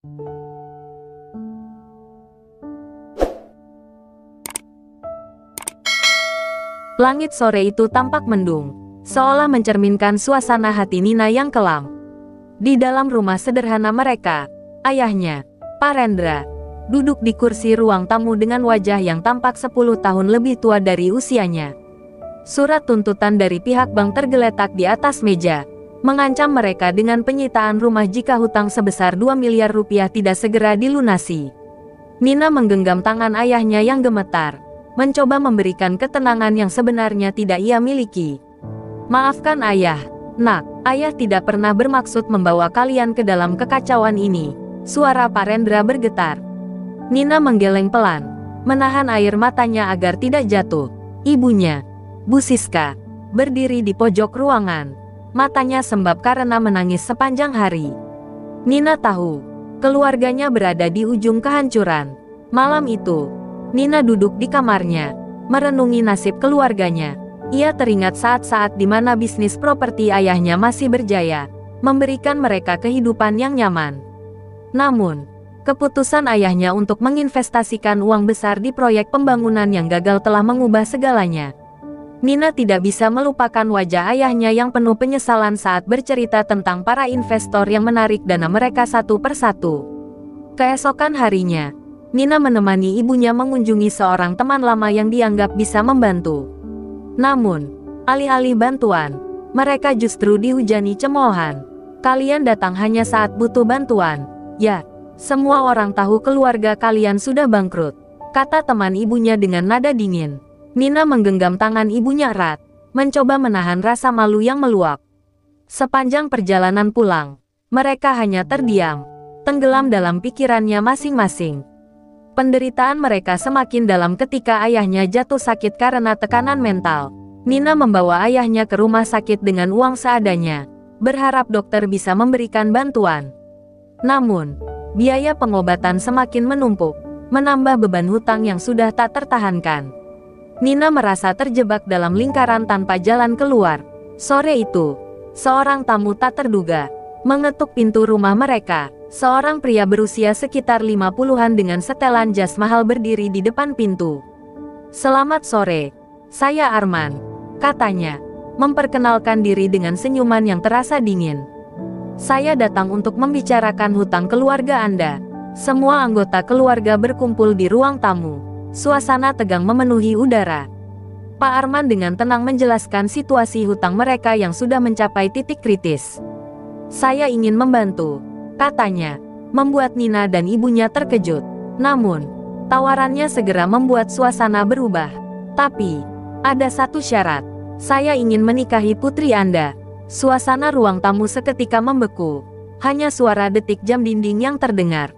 Langit sore itu tampak mendung, seolah mencerminkan suasana hati Nina yang kelam. Di dalam rumah sederhana mereka, ayahnya, Parendra, duduk di kursi ruang tamu dengan wajah yang tampak 10 tahun lebih tua dari usianya. Surat tuntutan dari pihak bank tergeletak di atas meja, mengancam mereka dengan penyitaan rumah jika hutang sebesar 2 miliar rupiah tidak segera dilunasi. Nina menggenggam tangan ayahnya yang gemetar, mencoba memberikan ketenangan yang sebenarnya tidak ia miliki. "Maafkan ayah, nak, ayah tidak pernah bermaksud membawa kalian ke dalam kekacauan ini." Suara Parendra bergetar. Nina menggeleng pelan, menahan air matanya agar tidak jatuh. Ibunya, Bu Siska, berdiri di pojok ruangan. Matanya sembab karena menangis sepanjang hari. Nina tahu, keluarganya berada di ujung kehancuran. Malam itu, Nina duduk di kamarnya, merenungi nasib keluarganya. Ia teringat saat-saat di mana bisnis properti ayahnya masih berjaya, memberikan mereka kehidupan yang nyaman. Namun, keputusan ayahnya untuk menginvestasikan uang besar di proyek pembangunan yang gagal telah mengubah segalanya. Nina tidak bisa melupakan wajah ayahnya yang penuh penyesalan saat bercerita tentang para investor yang menarik dana mereka satu persatu. Keesokan harinya, Nina menemani ibunya mengunjungi seorang teman lama yang dianggap bisa membantu. Namun, alih-alih bantuan, mereka justru dihujani cemoohan. "Kalian datang hanya saat butuh bantuan. Ya, semua orang tahu keluarga kalian sudah bangkrut," kata teman ibunya dengan nada dingin. Nina menggenggam tangan ibunya erat, mencoba menahan rasa malu yang meluap. Sepanjang perjalanan pulang, mereka hanya terdiam, tenggelam dalam pikirannya masing-masing. Penderitaan mereka semakin dalam ketika ayahnya jatuh sakit karena tekanan mental. Nina membawa ayahnya ke rumah sakit dengan uang seadanya, berharap dokter bisa memberikan bantuan. Namun, biaya pengobatan semakin menumpuk, menambah beban hutang yang sudah tak tertahankan. Nina merasa terjebak dalam lingkaran tanpa jalan keluar. Sore itu, seorang tamu tak terduga mengetuk pintu rumah mereka. Seorang pria berusia sekitar 50-an dengan setelan jas mahal berdiri di depan pintu. "Selamat sore, saya Arman," katanya, memperkenalkan diri dengan senyuman yang terasa dingin. "Saya datang untuk membicarakan hutang keluarga Anda." Semua anggota keluarga berkumpul di ruang tamu. Suasana tegang memenuhi udara. Pak Arman dengan tenang menjelaskan situasi hutang mereka yang sudah mencapai titik kritis. "Saya ingin membantu," katanya, membuat Nina dan ibunya terkejut. Namun, tawarannya segera membuat suasana berubah. "Tapi, ada satu syarat. Saya ingin menikahi putri Anda." Suasana ruang tamu seketika membeku. Hanya suara detik jam dinding yang terdengar.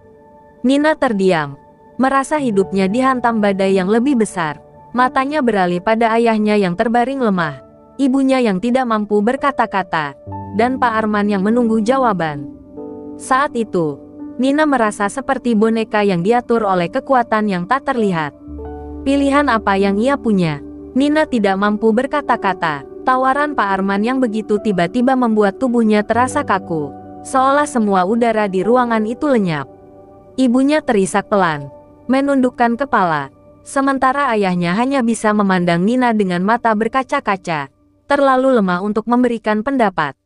Nina terdiam, merasa hidupnya dihantam badai yang lebih besar. Matanya beralih pada ayahnya yang terbaring lemah, ibunya yang tidak mampu berkata-kata, dan Pak Arman yang menunggu jawaban. Saat itu, Nina merasa seperti boneka yang diatur oleh kekuatan yang tak terlihat. Pilihan apa yang ia punya? Nina tidak mampu berkata-kata. Tawaran Pak Arman yang begitu tiba-tiba membuat tubuhnya terasa kaku, seolah semua udara di ruangan itu lenyap. Ibunya terisak pelan, menundukkan kepala, sementara ayahnya hanya bisa memandang Nina dengan mata berkaca-kaca, terlalu lemah untuk memberikan pendapat.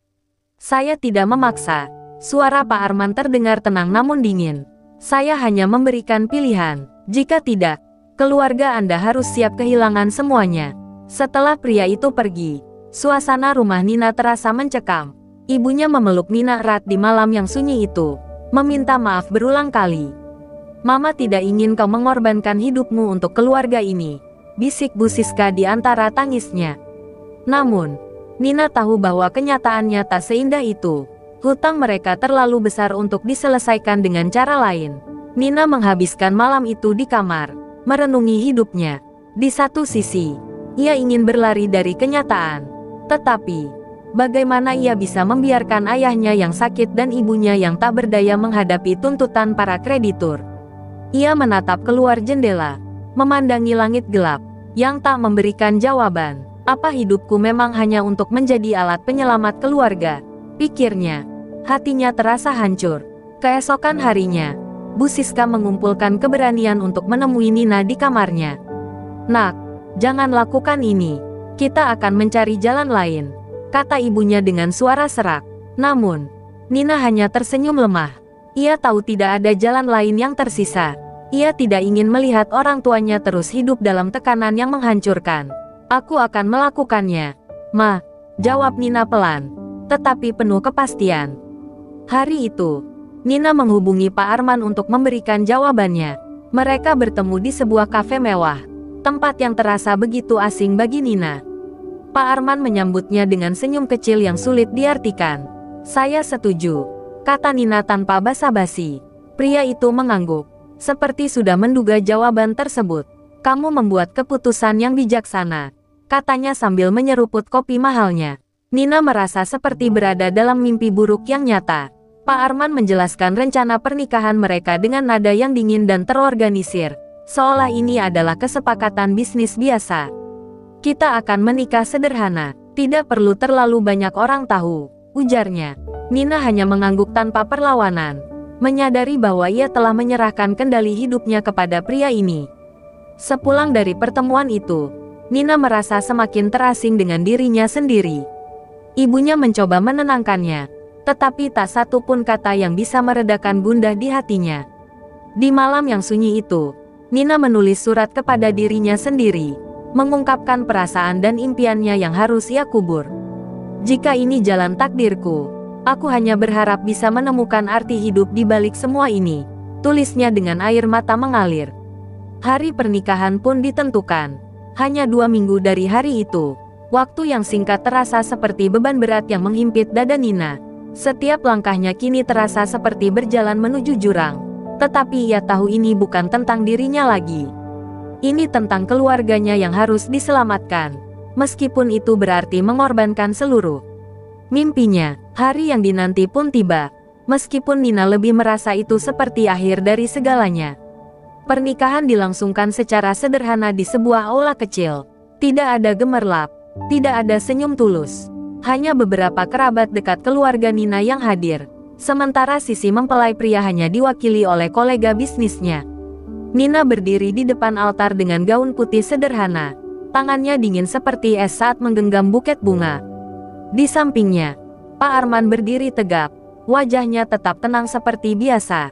"Saya tidak memaksa," suara Pak Arman terdengar tenang namun dingin. "Saya hanya memberikan pilihan. Jika tidak, keluarga Anda harus siap kehilangan semuanya." Setelah pria itu pergi, suasana rumah Nina terasa mencekam. Ibunya memeluk Nina erat di malam yang sunyi itu, meminta maaf berulang kali. "Mama tidak ingin kau mengorbankan hidupmu untuk keluarga ini," bisik Bu Siska di antara tangisnya. Namun, Nina tahu bahwa kenyataannya tak seindah itu. Hutang mereka terlalu besar untuk diselesaikan dengan cara lain. Nina menghabiskan malam itu di kamar, merenungi hidupnya. Di satu sisi, ia ingin berlari dari kenyataan. Tetapi, bagaimana ia bisa membiarkan ayahnya yang sakit dan ibunya yang tak berdaya menghadapi tuntutan para kreditur? Ia menatap keluar jendela, memandangi langit gelap, yang tak memberikan jawaban. "Apa hidupku memang hanya untuk menjadi alat penyelamat keluarga?" pikirnya. Hatinya terasa hancur. Keesokan harinya, Bu Siska mengumpulkan keberanian untuk menemui Nina di kamarnya. "Nak, jangan lakukan ini. Kita akan mencari jalan lain," kata ibunya dengan suara serak. Namun, Nina hanya tersenyum lemah. Ia tahu tidak ada jalan lain yang tersisa. Ia tidak ingin melihat orang tuanya terus hidup dalam tekanan yang menghancurkan. "Aku akan melakukannya, Ma," jawab Nina pelan, tetapi penuh kepastian. Hari itu, Nina menghubungi Pak Arman untuk memberikan jawabannya. Mereka bertemu di sebuah kafe mewah, tempat yang terasa begitu asing bagi Nina. Pak Arman menyambutnya dengan senyum kecil yang sulit diartikan. "Saya setuju," kata Nina tanpa basa-basi. Pria itu mengangguk, seperti sudah menduga jawaban tersebut. "Kamu membuat keputusan yang bijaksana," katanya sambil menyeruput kopi mahalnya. Nina merasa seperti berada dalam mimpi buruk yang nyata. Pak Arman menjelaskan rencana pernikahan mereka dengan nada yang dingin dan terorganisir, seolah ini adalah kesepakatan bisnis biasa. "Kita akan menikah sederhana, tidak perlu terlalu banyak orang tahu," ujarnya. Nina hanya mengangguk tanpa perlawanan, menyadari bahwa ia telah menyerahkan kendali hidupnya kepada pria ini. Sepulang dari pertemuan itu, Nina merasa semakin terasing dengan dirinya sendiri. Ibunya mencoba menenangkannya, tetapi tak satu pun kata yang bisa meredakan gundah di hatinya. Di malam yang sunyi itu, Nina menulis surat kepada dirinya sendiri, mengungkapkan perasaan dan impiannya yang harus ia kubur. "Jika ini jalan takdirku, aku hanya berharap bisa menemukan arti hidup di balik semua ini," tulisnya dengan air mata mengalir. Hari pernikahan pun ditentukan. Hanya 2 minggu dari hari itu, waktu yang singkat terasa seperti beban berat yang menghimpit dada Nina. Setiap langkahnya kini terasa seperti berjalan menuju jurang. Tetapi ia tahu ini bukan tentang dirinya lagi. Ini tentang keluarganya yang harus diselamatkan. Meskipun itu berarti mengorbankan seluruh mimpinya. Hari yang dinanti pun tiba. Meskipun Nina lebih merasa itu seperti akhir dari segalanya. Pernikahan dilangsungkan secara sederhana di sebuah aula kecil. Tidak ada gemerlap, tidak ada senyum tulus. Hanya beberapa kerabat dekat keluarga Nina yang hadir. Sementara sisi mempelai pria hanya diwakili oleh kolega bisnisnya. Nina berdiri di depan altar dengan gaun putih sederhana. Tangannya dingin seperti es saat menggenggam buket bunga. Di sampingnya, Pak Arman berdiri tegap. Wajahnya tetap tenang seperti biasa.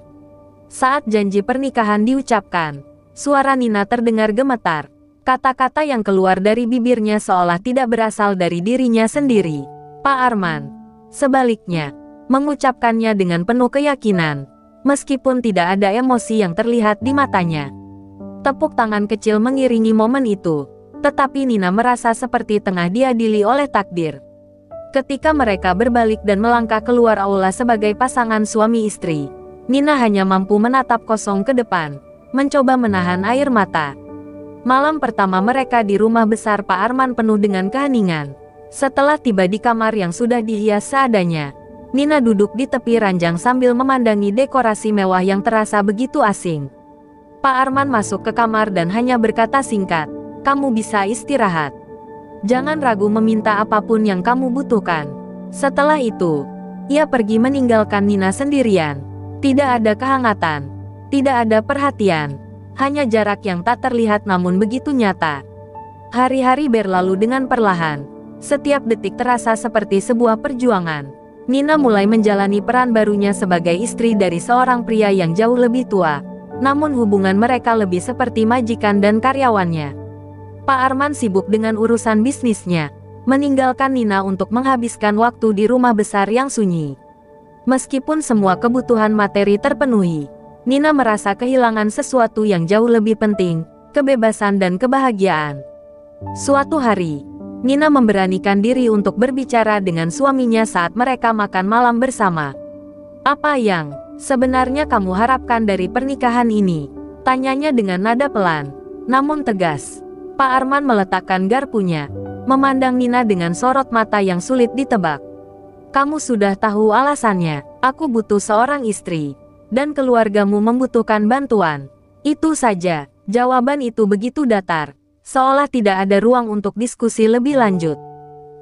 Saat janji pernikahan diucapkan, suara Nina terdengar gemetar. Kata-kata yang keluar dari bibirnya seolah tidak berasal dari dirinya sendiri. Pak Arman, sebaliknya, mengucapkannya dengan penuh keyakinan, meskipun tidak ada emosi yang terlihat di matanya. Tepuk tangan kecil mengiringi momen itu, tetapi Nina merasa seperti tengah diadili oleh takdir. Ketika mereka berbalik dan melangkah keluar aula sebagai pasangan suami istri, Nina hanya mampu menatap kosong ke depan, mencoba menahan air mata. Malam pertama mereka di rumah besar Pak Arman penuh dengan keheningan. Setelah tiba di kamar yang sudah dihias seadanya, Nina duduk di tepi ranjang sambil memandangi dekorasi mewah yang terasa begitu asing. Pak Arman masuk ke kamar dan hanya berkata singkat, "Kamu bisa istirahat. Jangan ragu meminta apapun yang kamu butuhkan." Setelah itu, ia pergi meninggalkan Nina sendirian. Tidak ada kehangatan, tidak ada perhatian. Hanya jarak yang tak terlihat namun begitu nyata. Hari-hari berlalu dengan perlahan. Setiap detik terasa seperti sebuah perjuangan. Nina mulai menjalani peran barunya sebagai istri dari seorang pria yang jauh lebih tua. Namun hubungan mereka lebih seperti majikan dan karyawannya. Pak Arman sibuk dengan urusan bisnisnya, meninggalkan Nina untuk menghabiskan waktu di rumah besar yang sunyi. Meskipun semua kebutuhan materi terpenuhi, Nina merasa kehilangan sesuatu yang jauh lebih penting, kebebasan dan kebahagiaan. Suatu hari, Nina memberanikan diri untuk berbicara dengan suaminya saat mereka makan malam bersama. "Apa yang sebenarnya kamu harapkan dari pernikahan ini?" tanyanya dengan nada pelan, namun tegas. Pak Arman meletakkan garpunya, memandang Nina dengan sorot mata yang sulit ditebak. "Kamu sudah tahu alasannya. Aku butuh seorang istri. Dan keluargamu membutuhkan bantuan. Itu saja." Jawaban itu begitu datar, seolah tidak ada ruang untuk diskusi lebih lanjut.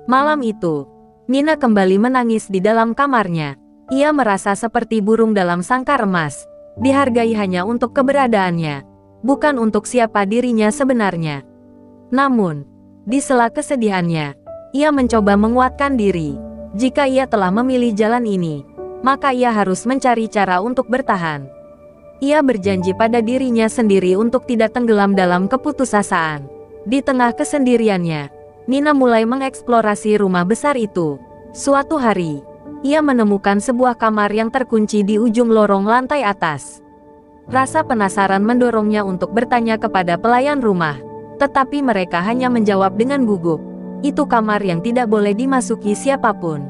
Malam itu, Nina kembali menangis di dalam kamarnya. Ia merasa seperti burung dalam sangkar emas, dihargai hanya untuk keberadaannya, bukan untuk siapa dirinya sebenarnya. Namun, di sela kesedihannya, ia mencoba menguatkan diri. Jika ia telah memilih jalan ini, maka ia harus mencari cara untuk bertahan. Ia berjanji pada dirinya sendiri untuk tidak tenggelam dalam keputusasaan. Di tengah kesendiriannya, Nina mulai mengeksplorasi rumah besar itu. Suatu hari, ia menemukan sebuah kamar yang terkunci di ujung lorong lantai atas. Rasa penasaran mendorongnya untuk bertanya kepada pelayan rumah, tetapi mereka hanya menjawab dengan gugup. Itu kamar yang tidak boleh dimasuki siapapun.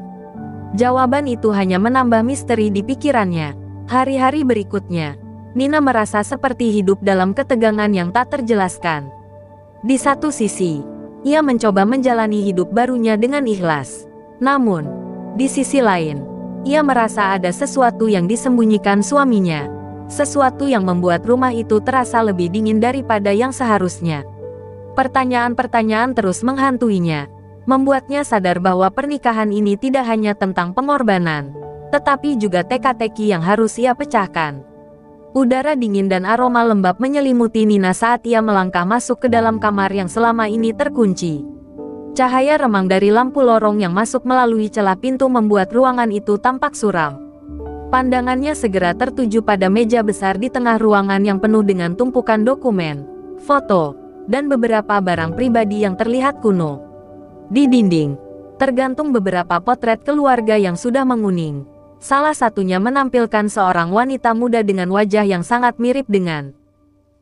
Jawaban itu hanya menambah misteri di pikirannya. Hari-hari berikutnya, Nina merasa seperti hidup dalam ketegangan yang tak terjelaskan. Di satu sisi, ia mencoba menjalani hidup barunya dengan ikhlas. Namun, di sisi lain, ia merasa ada sesuatu yang disembunyikan suaminya. Sesuatu yang membuat rumah itu terasa lebih dingin daripada yang seharusnya. Pertanyaan-pertanyaan terus menghantuinya, membuatnya sadar bahwa pernikahan ini tidak hanya tentang pengorbanan, tetapi juga teka-teki yang harus ia pecahkan. Udara dingin dan aroma lembab menyelimuti Nina saat ia melangkah masuk ke dalam kamar yang selama ini terkunci. Cahaya remang dari lampu lorong yang masuk melalui celah pintu membuat ruangan itu tampak suram. Pandangannya segera tertuju pada meja besar di tengah ruangan yang penuh dengan tumpukan dokumen, foto, dan beberapa barang pribadi yang terlihat kuno. Di dinding, tergantung beberapa potret keluarga yang sudah menguning. Salah satunya menampilkan seorang wanita muda dengan wajah yang sangat mirip dengan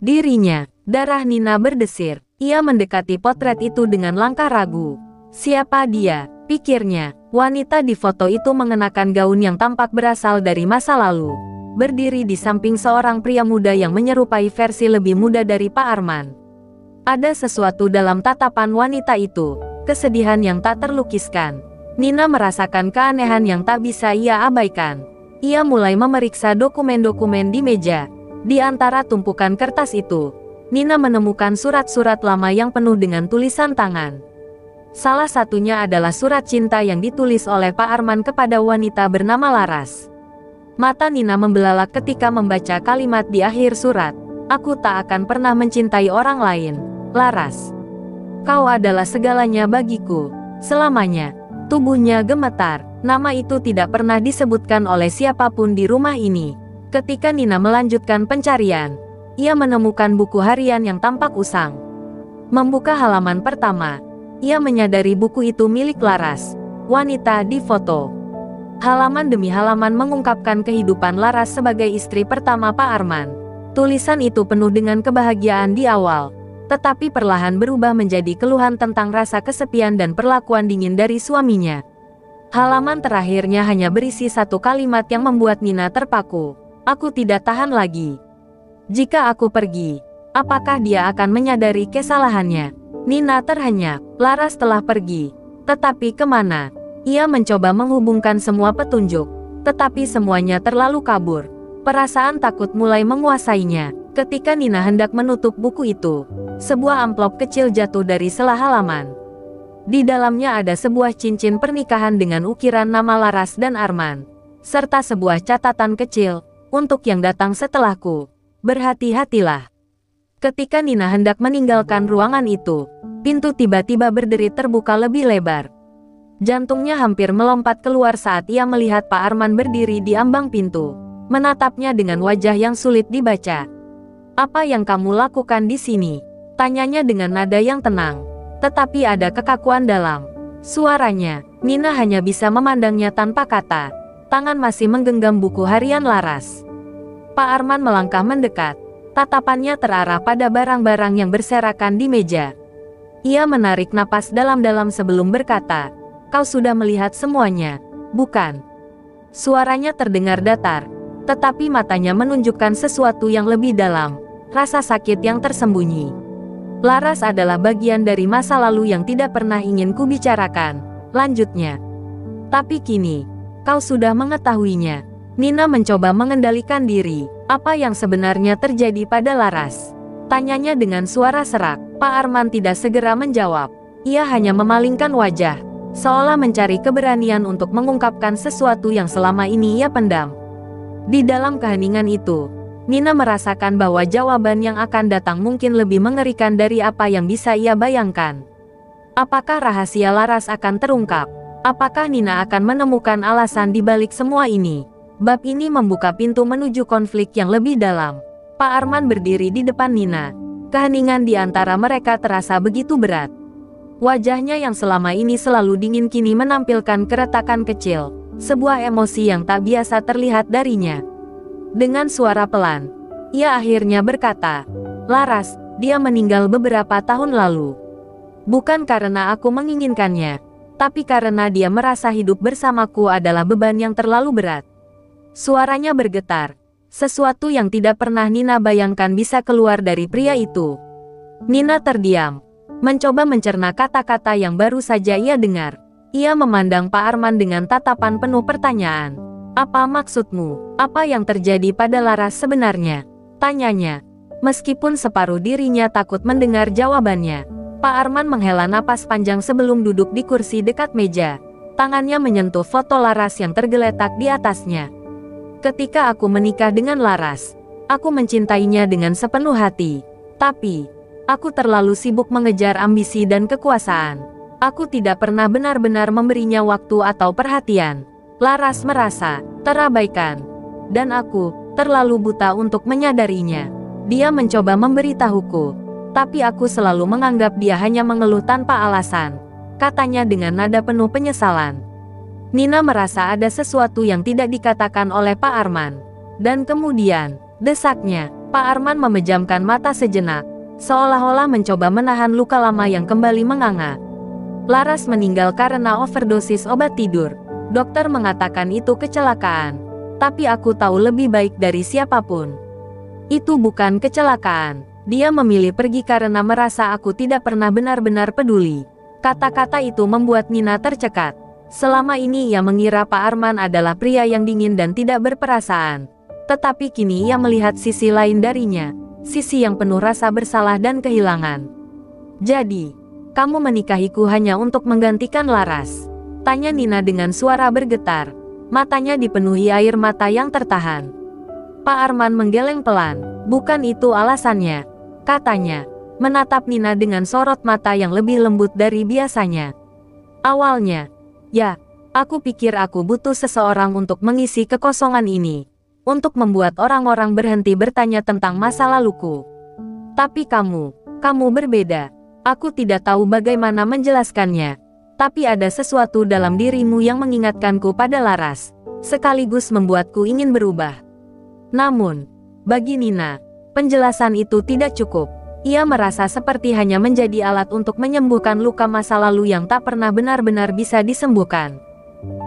dirinya. Darah Nina berdesir. Ia mendekati potret itu dengan langkah ragu. Siapa dia? Pikirnya. Wanita di foto itu mengenakan gaun yang tampak berasal dari masa lalu. Berdiri di samping seorang pria muda yang menyerupai versi lebih muda dari Pak Arman. Ada sesuatu dalam tatapan wanita itu. Kesedihan yang tak terlukiskan. Nina merasakan keanehan yang tak bisa ia abaikan. Ia mulai memeriksa dokumen-dokumen di meja. Di antara tumpukan kertas itu, Nina menemukan surat-surat lama yang penuh dengan tulisan tangan. Salah satunya adalah surat cinta yang ditulis oleh Pak Arman kepada wanita bernama Laras. Mata Nina membelalak ketika membaca kalimat di akhir surat. Aku tak akan pernah mencintai orang lain, Laras. Kau adalah segalanya bagiku, selamanya. Tubuhnya gemetar. Nama itu tidak pernah disebutkan oleh siapapun di rumah ini. Ketika Nina melanjutkan pencarian, ia menemukan buku harian yang tampak usang. Membuka halaman pertama, ia menyadari buku itu milik Laras, wanita di foto. Halaman demi halaman mengungkapkan kehidupan Laras sebagai istri pertama Pak Arman. Tulisan itu penuh dengan kebahagiaan di awal, tetapi perlahan berubah menjadi keluhan tentang rasa kesepian dan perlakuan dingin dari suaminya. Halaman terakhirnya hanya berisi satu kalimat yang membuat Nina terpaku. Aku tidak tahan lagi. Jika aku pergi, apakah dia akan menyadari kesalahannya? Nina terhenyak. Laras telah pergi. Tetapi kemana? Ia mencoba menghubungkan semua petunjuk, tetapi semuanya terlalu kabur. Perasaan takut mulai menguasainya. Ketika Nina hendak menutup buku itu, sebuah amplop kecil jatuh dari sela halaman. Di dalamnya ada sebuah cincin pernikahan dengan ukiran nama Laras dan Arman, serta sebuah catatan kecil, untuk yang datang setelahku. Berhati-hatilah. Ketika Nina hendak meninggalkan ruangan itu, pintu tiba-tiba berderit terbuka lebih lebar. Jantungnya hampir melompat keluar saat ia melihat Pak Arman berdiri di ambang pintu, menatapnya dengan wajah yang sulit dibaca. Apa yang kamu lakukan di sini? Tanyanya dengan nada yang tenang, tetapi ada kekakuan dalam suaranya. Nina hanya bisa memandangnya tanpa kata. Tangan masih menggenggam buku harian Laras. Pak Arman melangkah mendekat. Tatapannya terarah pada barang-barang yang berserakan di meja. Ia menarik napas dalam-dalam sebelum berkata, "Kau sudah melihat semuanya, bukan?" Suaranya terdengar datar, tetapi matanya menunjukkan sesuatu yang lebih dalam, rasa sakit yang tersembunyi. Laras adalah bagian dari masa lalu yang tidak pernah ingin kubicarakan, lanjutnya. Tapi kini, kau sudah mengetahuinya. Nina mencoba mengendalikan diri. Apa yang sebenarnya terjadi pada Laras? Tanyanya dengan suara serak. Pak Arman tidak segera menjawab. Ia hanya memalingkan wajah. seolah mencari keberanian untuk mengungkapkan sesuatu yang selama ini ia pendam. Di dalam keheningan itu, Nina merasakan bahwa jawaban yang akan datang mungkin lebih mengerikan dari apa yang bisa ia bayangkan. Apakah rahasia Laras akan terungkap? Apakah Nina akan menemukan alasan di balik semua ini? Bab ini membuka pintu menuju konflik yang lebih dalam. Pak Arman berdiri di depan Nina. Keheningan di antara mereka terasa begitu berat. Wajahnya yang selama ini selalu dingin kini menampilkan keretakan kecil, sebuah emosi yang tak biasa terlihat darinya. Dengan suara pelan, ia akhirnya berkata, "Laras, dia meninggal beberapa tahun lalu. Bukan karena aku menginginkannya, tapi karena dia merasa hidup bersamaku adalah beban yang terlalu berat." Suaranya bergetar, sesuatu yang tidak pernah Nina bayangkan bisa keluar dari pria itu. Nina terdiam, mencoba mencerna kata-kata yang baru saja ia dengar. Ia memandang Pak Arman dengan tatapan penuh pertanyaan. "Apa maksudmu? Apa yang terjadi pada Laras sebenarnya?" tanyanya. Meskipun separuh dirinya takut mendengar jawabannya, Pak Arman menghela napas panjang sebelum duduk di kursi dekat meja. Tangannya menyentuh foto Laras yang tergeletak di atasnya. "Ketika aku menikah dengan Laras, aku mencintainya dengan sepenuh hati. Tapi, aku terlalu sibuk mengejar ambisi dan kekuasaan. Aku tidak pernah benar-benar memberinya waktu atau perhatian. Laras merasa terabaikan, dan aku terlalu buta untuk menyadarinya. Dia mencoba memberitahuku, tapi aku selalu menganggap dia hanya mengeluh tanpa alasan," katanya dengan nada penuh penyesalan. Nina merasa ada sesuatu yang tidak dikatakan oleh Pak Arman. Dan kemudian, desaknya, Pak Arman memejamkan mata sejenak, seolah-olah mencoba menahan luka lama yang kembali menganga. "Laras meninggal karena overdosis obat tidur. Dokter mengatakan itu kecelakaan. Tapi aku tahu lebih baik dari siapapun. Itu bukan kecelakaan. Dia memilih pergi karena merasa aku tidak pernah benar-benar peduli." Kata-kata itu membuat Nina tercekat. Selama ini ia mengira Pak Arman adalah pria yang dingin dan tidak berperasaan. Tetapi kini ia melihat sisi lain darinya, sisi yang penuh rasa bersalah dan kehilangan. "Jadi, kamu menikahiku hanya untuk menggantikan Laras?" tanya Nina dengan suara bergetar. Matanya dipenuhi air mata yang tertahan. Pak Arman menggeleng pelan. "Bukan itu alasannya," katanya, menatap Nina dengan sorot mata yang lebih lembut dari biasanya. "Awalnya, ya, aku pikir aku butuh seseorang untuk mengisi kekosongan ini. Untuk membuat orang-orang berhenti bertanya tentang masa laluku. Tapi kamu berbeda. Aku tidak tahu bagaimana menjelaskannya. Tapi ada sesuatu dalam dirimu yang mengingatkanku pada Laras, sekaligus membuatku ingin berubah." Namun, bagi Nina, penjelasan itu tidak cukup. Ia merasa seperti hanya menjadi alat untuk menyembuhkan luka masa lalu yang tak pernah benar-benar bisa disembuhkan.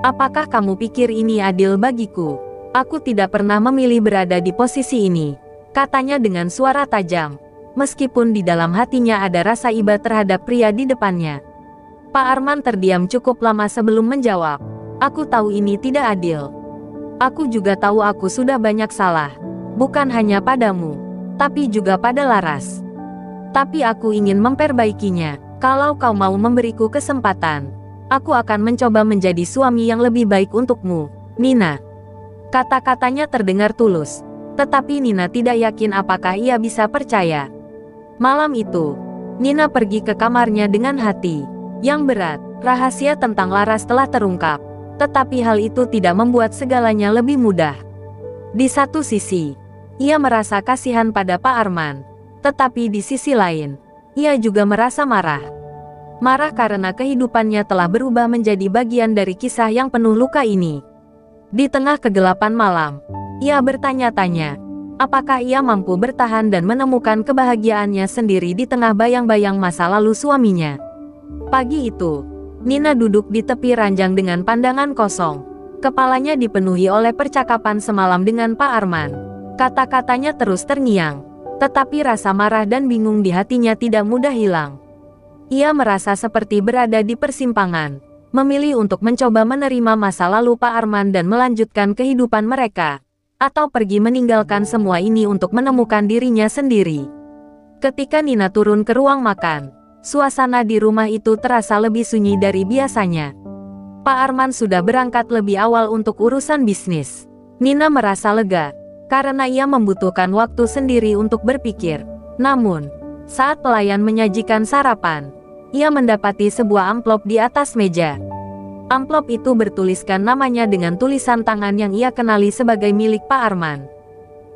"Apakah kamu pikir ini adil bagiku? Aku tidak pernah memilih berada di posisi ini," katanya dengan suara tajam, meskipun di dalam hatinya ada rasa iba terhadap pria di depannya. Pak Arman terdiam cukup lama sebelum menjawab. "Aku tahu ini tidak adil. Aku juga tahu aku sudah banyak salah. Bukan hanya padamu, tapi juga pada Laras. Tapi aku ingin memperbaikinya. Kalau kau mau memberiku kesempatan, aku akan mencoba menjadi suami yang lebih baik untukmu, Nina." Kata-katanya terdengar tulus, tetapi Nina tidak yakin apakah ia bisa percaya. Malam itu, Nina pergi ke kamarnya dengan hati yang berat. Rahasia tentang Laras telah terungkap, tetapi hal itu tidak membuat segalanya lebih mudah. Di satu sisi, ia merasa kasihan pada Pak Arman. Tetapi di sisi lain, ia juga merasa marah. Marah karena kehidupannya telah berubah menjadi bagian dari kisah yang penuh luka ini. Di tengah kegelapan malam, ia bertanya-tanya, apakah ia mampu bertahan dan menemukan kebahagiaannya sendiri di tengah bayang-bayang masa lalu suaminya. Pagi itu, Nina duduk di tepi ranjang dengan pandangan kosong. Kepalanya dipenuhi oleh percakapan semalam dengan Pak Arman. Kata-katanya terus terngiang. Tetapi rasa marah dan bingung di hatinya tidak mudah hilang. Ia merasa seperti berada di persimpangan, memilih untuk mencoba menerima masa lalu Pak Arman dan melanjutkan kehidupan mereka, atau pergi meninggalkan semua ini untuk menemukan dirinya sendiri. Ketika Nina turun ke ruang makan, suasana di rumah itu terasa lebih sunyi dari biasanya. Pak Arman sudah berangkat lebih awal untuk urusan bisnis. Nina merasa lega, karena ia membutuhkan waktu sendiri untuk berpikir. Namun, saat pelayan menyajikan sarapan, ia mendapati sebuah amplop di atas meja. Amplop itu bertuliskan namanya dengan tulisan tangan yang ia kenali sebagai milik Pak Arman.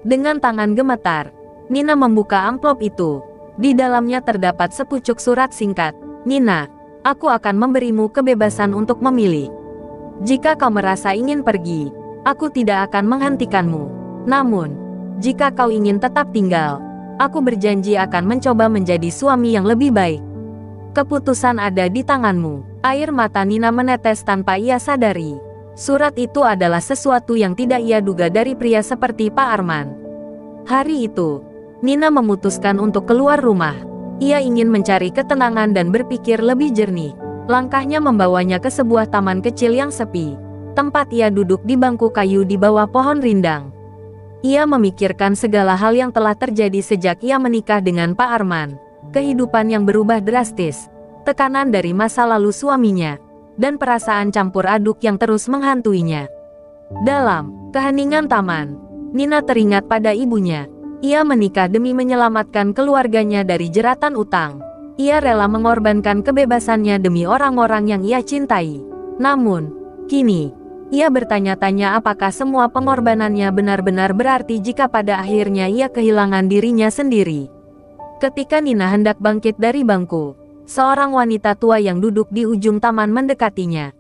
Dengan tangan gemetar, Nina membuka amplop itu. Di dalamnya terdapat sepucuk surat singkat. Nina, aku akan memberimu kebebasan untuk memilih. Jika kau merasa ingin pergi, aku tidak akan menghentikanmu. Namun, jika kau ingin tetap tinggal, aku berjanji akan mencoba menjadi suami yang lebih baik. Keputusan ada di tanganmu. Air mata Nina menetes tanpa ia sadari. Surat itu adalah sesuatu yang tidak ia duga dari pria seperti Pak Arman. Hari itu, Nina memutuskan untuk keluar rumah. Ia ingin mencari ketenangan dan berpikir lebih jernih. Langkahnya membawanya ke sebuah taman kecil yang sepi. Tempat ia duduk di bangku kayu di bawah pohon rindang. Ia memikirkan segala hal yang telah terjadi sejak ia menikah dengan Pak Arman. Kehidupan yang berubah drastis, tekanan dari masa lalu suaminya, dan perasaan campur aduk yang terus menghantuinya. Dalam keheningan taman, Nina teringat pada ibunya. Ia menikah demi menyelamatkan keluarganya dari jeratan utang. Ia rela mengorbankan kebebasannya demi orang-orang yang ia cintai. Namun, kini, ia bertanya-tanya apakah semua pengorbanannya benar-benar berarti jika pada akhirnya ia kehilangan dirinya sendiri. Ketika Nina hendak bangkit dari bangku, seorang wanita tua yang duduk di ujung taman mendekatinya.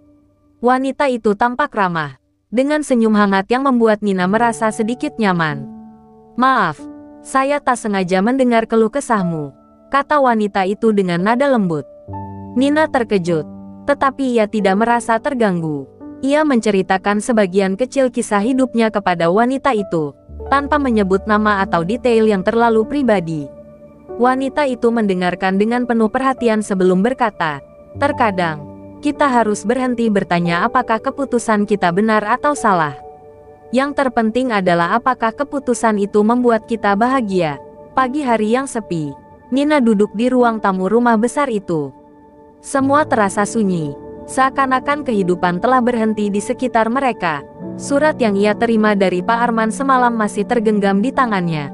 Wanita itu tampak ramah, dengan senyum hangat yang membuat Nina merasa sedikit nyaman. "Maaf, saya tak sengaja mendengar keluh kesahmu," kata wanita itu dengan nada lembut. Nina terkejut, tetapi ia tidak merasa terganggu. Ia menceritakan sebagian kecil kisah hidupnya kepada wanita itu, tanpa menyebut nama atau detail yang terlalu pribadi. Wanita itu mendengarkan dengan penuh perhatian sebelum berkata, "Terkadang, kita harus berhenti bertanya apakah keputusan kita benar atau salah. Yang terpenting adalah apakah keputusan itu membuat kita bahagia." Pagi hari yang sepi, Nina duduk di ruang tamu rumah besar itu. Semua terasa sunyi, seakan-akan kehidupan telah berhenti di sekitar mereka. Surat yang ia terima dari Pak Arman semalam masih tergenggam di tangannya.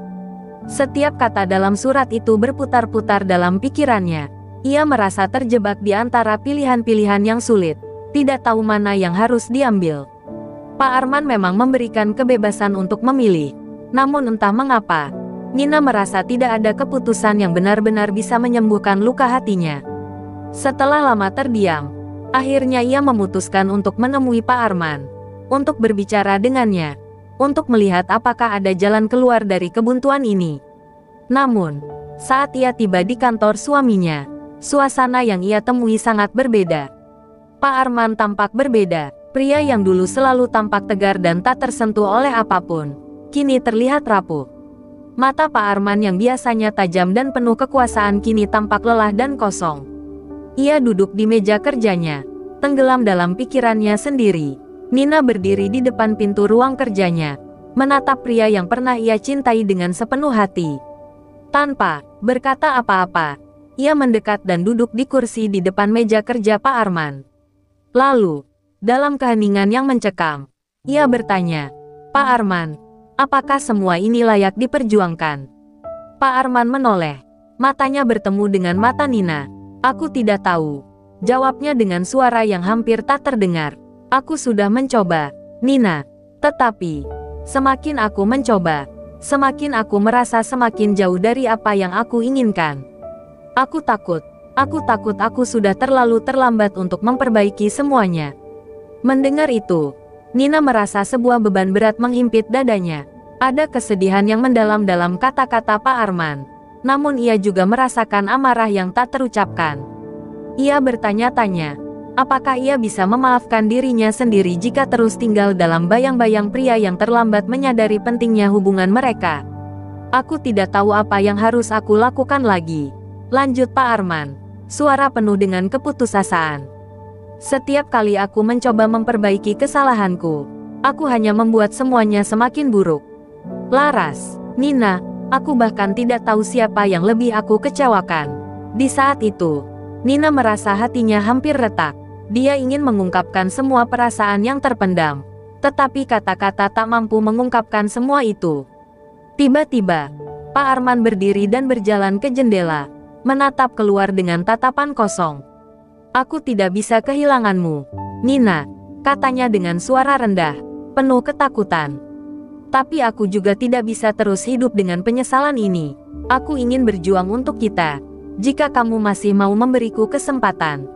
Setiap kata dalam surat itu berputar-putar dalam pikirannya. Ia merasa terjebak di antara pilihan-pilihan yang sulit, tidak tahu mana yang harus diambil. Pak Arman memang memberikan kebebasan untuk memilih. Namun entah mengapa, Nina merasa tidak ada keputusan yang benar-benar bisa menyembuhkan luka hatinya. Setelah lama terdiam, akhirnya ia memutuskan untuk menemui Pak Arman, untuk berbicara dengannya, untuk melihat apakah ada jalan keluar dari kebuntuan ini. Namun, saat ia tiba di kantor suaminya, suasana yang ia temui sangat berbeda. Pak Arman tampak berbeda. Pria yang dulu selalu tampak tegar dan tak tersentuh oleh apapun, kini terlihat rapuh. Mata Pak Arman yang biasanya tajam dan penuh kekuasaan kini tampak lelah dan kosong. Ia duduk di meja kerjanya, tenggelam dalam pikirannya sendiri. Nina berdiri di depan pintu ruang kerjanya, menatap pria yang pernah ia cintai dengan sepenuh hati. Tanpa berkata apa-apa, ia mendekat dan duduk di kursi di depan meja kerja Pak Arman. Lalu, dalam keheningan yang mencekam, ia bertanya, "Pak Arman, apakah semua ini layak diperjuangkan?" Pak Arman menoleh, matanya bertemu dengan mata Nina. "Aku tidak tahu," jawabnya dengan suara yang hampir tak terdengar. "Aku sudah mencoba, Nina. Tetapi, semakin aku mencoba, semakin aku merasa semakin jauh dari apa yang aku inginkan. Aku takut aku sudah terlalu terlambat untuk memperbaiki semuanya." Mendengar itu, Nina merasa sebuah beban berat menghimpit dadanya. Ada kesedihan yang mendalam dalam kata-kata Pak Arman. Namun ia juga merasakan amarah yang tak terucapkan. Ia bertanya-tanya, apakah ia bisa memaafkan dirinya sendiri jika terus tinggal dalam bayang-bayang pria yang terlambat menyadari pentingnya hubungan mereka. "Aku tidak tahu apa yang harus aku lakukan lagi," lanjut Pak Arman, suara penuh dengan keputusasaan. "Setiap kali aku mencoba memperbaiki kesalahanku, aku hanya membuat semuanya semakin buruk. Laras, Nina, aku bahkan tidak tahu siapa yang lebih aku kecewakan. Di saat itu, Nina merasa hatinya hampir retak. Dia ingin mengungkapkan semua perasaan yang terpendam, tetapi kata-kata tak mampu mengungkapkan semua itu. Tiba-tiba, Pak Arman berdiri dan berjalan ke jendela, menatap keluar dengan tatapan kosong. "Aku tidak bisa kehilanganmu, Nina," katanya dengan suara rendah, penuh ketakutan. "Tapi aku juga tidak bisa terus hidup dengan penyesalan ini. Aku ingin berjuang untuk kita. Jika kamu masih mau memberiku kesempatan."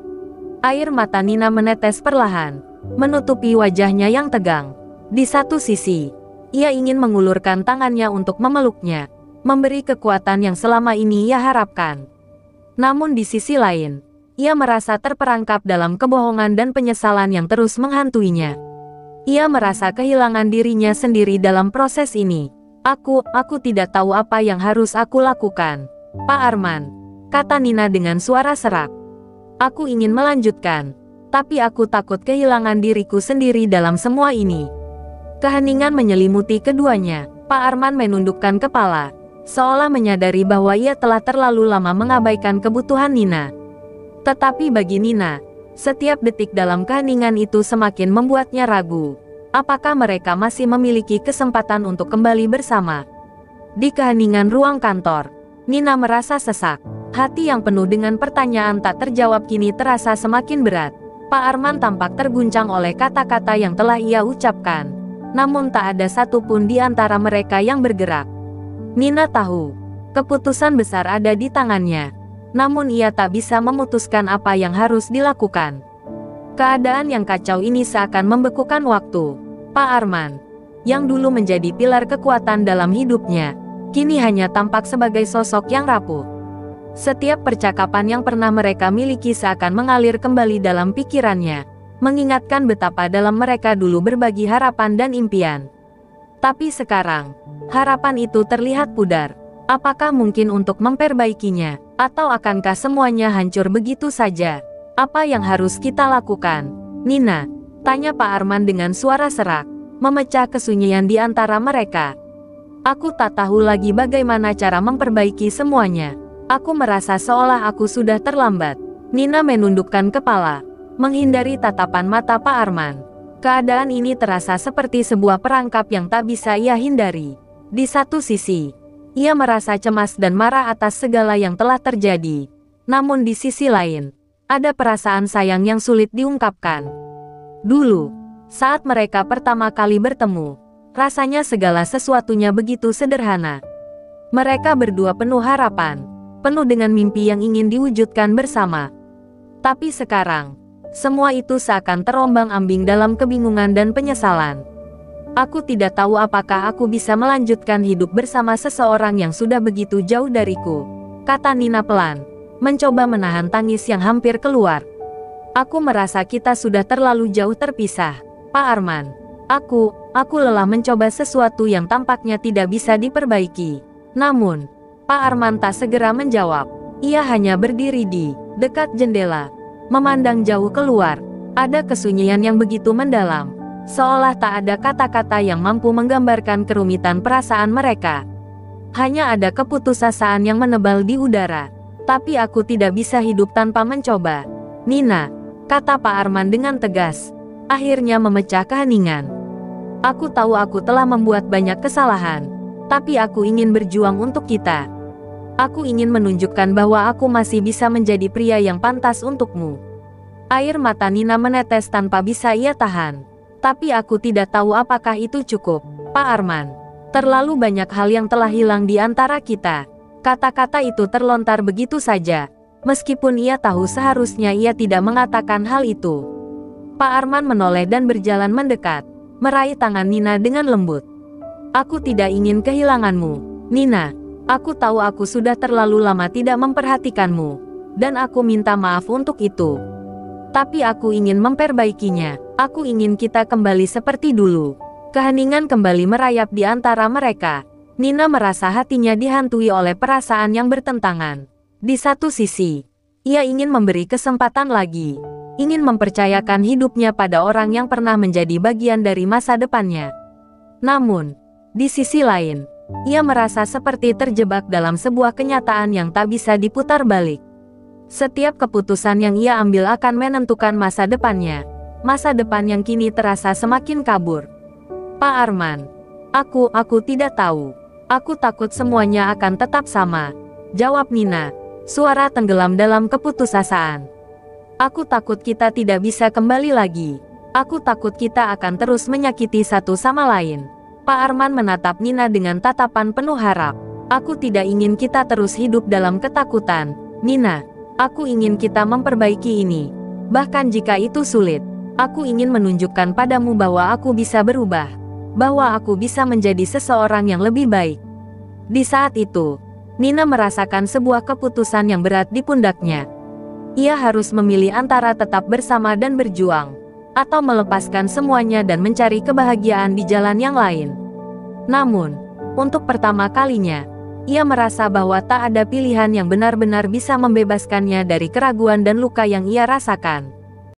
Air mata Nina menetes perlahan, menutupi wajahnya yang tegang. Di satu sisi, ia ingin mengulurkan tangannya untuk memeluknya, memberi kekuatan yang selama ini ia harapkan. Namun di sisi lain, ia merasa terperangkap dalam kebohongan dan penyesalan yang terus menghantuinya. Ia merasa kehilangan dirinya sendiri dalam proses ini. Aku tidak tahu apa yang harus aku lakukan, Pak Arman," kata Nina dengan suara serak. "Aku ingin melanjutkan, tapi aku takut kehilangan diriku sendiri dalam semua ini." Keheningan menyelimuti keduanya. Pak Arman menundukkan kepala, seolah menyadari bahwa ia telah terlalu lama mengabaikan kebutuhan Nina. Tetapi bagi Nina, setiap detik dalam keheningan itu semakin membuatnya ragu. Apakah mereka masih memiliki kesempatan untuk kembali bersama? Di keheningan ruang kantor, Nina merasa sesak. Hati yang penuh dengan pertanyaan tak terjawab kini terasa semakin berat. Pak Arman tampak terguncang oleh kata-kata yang telah ia ucapkan. Namun tak ada satupun di antara mereka yang bergerak. Nina tahu, keputusan besar ada di tangannya. Namun ia tak bisa memutuskan apa yang harus dilakukan. Keadaan yang kacau ini seakan membekukan waktu. Pak Arman, yang dulu menjadi pilar kekuatan dalam hidupnya, kini hanya tampak sebagai sosok yang rapuh. Setiap percakapan yang pernah mereka miliki seakan mengalir kembali dalam pikirannya, mengingatkan betapa dalam mereka dulu berbagi harapan dan impian. Tapi sekarang, harapan itu terlihat pudar. Apakah mungkin untuk memperbaikinya, atau akankah semuanya hancur begitu saja? Apa yang harus kita lakukan, Nina? Tanya Pak Arman dengan suara serak, memecah kesunyian di antara mereka. "Aku tak tahu lagi bagaimana cara memperbaiki semuanya. Aku merasa seolah aku sudah terlambat." Nina menundukkan kepala, menghindari tatapan mata Pak Arman. Keadaan ini terasa seperti sebuah perangkap yang tak bisa ia hindari. Di satu sisi, ia merasa cemas dan marah atas segala yang telah terjadi. Namun di sisi lain, ada perasaan sayang yang sulit diungkapkan. Dulu, saat mereka pertama kali bertemu, rasanya segala sesuatunya begitu sederhana. Mereka berdua penuh harapan, penuh dengan mimpi yang ingin diwujudkan bersama. Tapi sekarang, semua itu seakan terombang-ambing dalam kebingungan dan penyesalan. "Aku tidak tahu apakah aku bisa melanjutkan hidup bersama seseorang yang sudah begitu jauh dariku," kata Nina pelan, mencoba menahan tangis yang hampir keluar. "Aku merasa kita sudah terlalu jauh terpisah, Pak Arman. Aku lelah mencoba sesuatu yang tampaknya tidak bisa diperbaiki." Namun, Pak Arman tak segera menjawab. Ia hanya berdiri di dekat jendela, memandang jauh keluar. Ada kesunyian yang begitu mendalam, seolah tak ada kata-kata yang mampu menggambarkan kerumitan perasaan mereka. Hanya ada keputusasaan yang menebal di udara. "Tapi aku tidak bisa hidup tanpa mencoba, Nina," kata Pak Arman dengan tegas, akhirnya memecah keheningan. "Aku tahu aku telah membuat banyak kesalahan, tapi aku ingin berjuang untuk kita. Aku ingin menunjukkan bahwa aku masih bisa menjadi pria yang pantas untukmu." Air mata Nina menetes tanpa bisa ia tahan. "Tapi aku tidak tahu apakah itu cukup, Pak Arman. Terlalu banyak hal yang telah hilang di antara kita." Kata-kata itu terlontar begitu saja, meskipun ia tahu seharusnya ia tidak mengatakan hal itu. Pak Arman menoleh dan berjalan mendekat, meraih tangan Nina dengan lembut. "Aku tidak ingin kehilanganmu, Nina. Aku tahu aku sudah terlalu lama tidak memperhatikanmu, dan aku minta maaf untuk itu. Tapi aku ingin memperbaikinya. Aku ingin kita kembali seperti dulu." Keheningan kembali merayap di antara mereka. Nina merasa hatinya dihantui oleh perasaan yang bertentangan. Di satu sisi, ia ingin memberi kesempatan lagi, ingin mempercayakan hidupnya pada orang yang pernah menjadi bagian dari masa depannya. Namun, di sisi lain, ia merasa seperti terjebak dalam sebuah kenyataan yang tak bisa diputar balik. Setiap keputusan yang ia ambil akan menentukan masa depannya. Masa depan yang kini terasa semakin kabur. Pak Arman, aku tidak tahu. Aku takut semuanya akan tetap sama, jawab Nina, suara tenggelam dalam keputusasaan. Aku takut kita tidak bisa kembali lagi. Aku takut kita akan terus menyakiti satu sama lain. Pak Arman menatap Nina dengan tatapan penuh harap. Aku tidak ingin kita terus hidup dalam ketakutan, Nina. Aku ingin kita memperbaiki ini. Bahkan jika itu sulit, aku ingin menunjukkan padamu bahwa aku bisa berubah. Bahwa aku bisa menjadi seseorang yang lebih baik. Di saat itu, Nina merasakan sebuah keputusan yang berat di pundaknya. Ia harus memilih antara tetap bersama dan berjuang, atau melepaskan semuanya dan mencari kebahagiaan di jalan yang lain. Namun, untuk pertama kalinya, ia merasa bahwa tak ada pilihan yang benar-benar bisa membebaskannya dari keraguan dan luka yang ia rasakan.